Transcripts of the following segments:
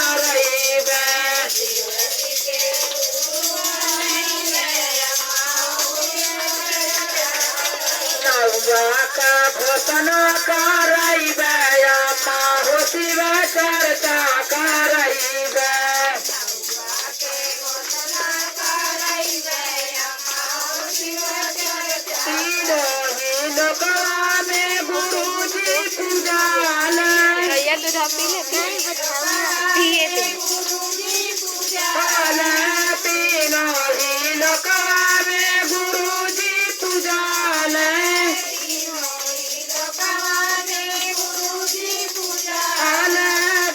करइबे नौआ का घोषणा करइबे अम्मा हो शिव चर्चा करइबे लोकवा में गुरुजी पूजाले भैया दूध पी ले पिए तीनों ही लोकवा में गुरुजी पूजाले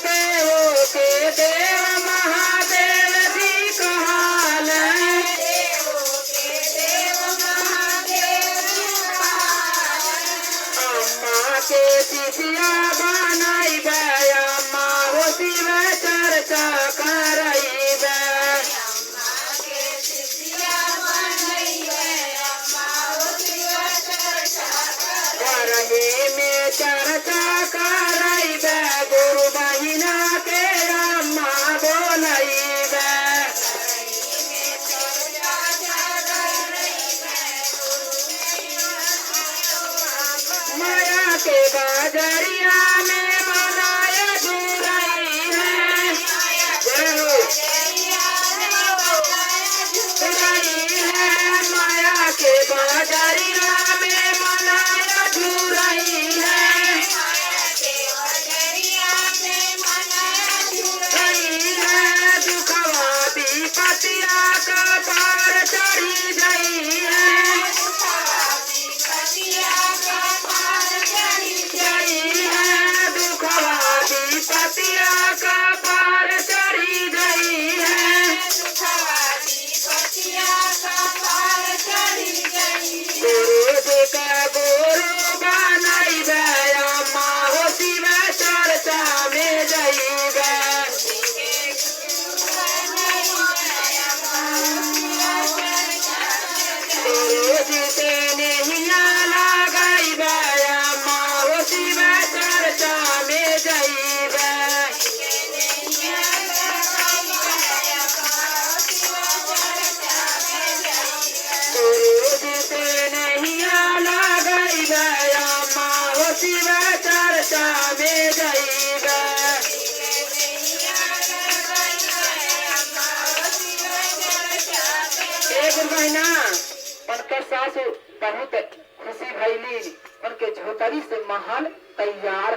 देवों के देव महादेव जी कहाले अम्मा के शिष्या बनइबे अम्मा हो शिव चर्चा करइबे करही में चर्चा करइबे गुरु बहिना के अम्मा बोलइबे माया के बाजरिया में मनाया जुरई है जुरई है माया के बाजरिया में मनाया जुरई है जुरई है दुखवा विपतिया का पार चढ़ी गई है दुखवा विपतिया का पार चढ़ी गई है गुरु जी का गुरु बनइबे अम्मा हो शिव चर्चा में जइबे गुरु जी से नहिया लगइबे अम्मा हो शिव चर्चा में जइबे गुरु जी से नहिया लगइबे अम्मा हो शिव चर्चा में जइबे एक महीना उनके सासु बहुत खुशी भइली उनके झोपड़ी से महल तैयार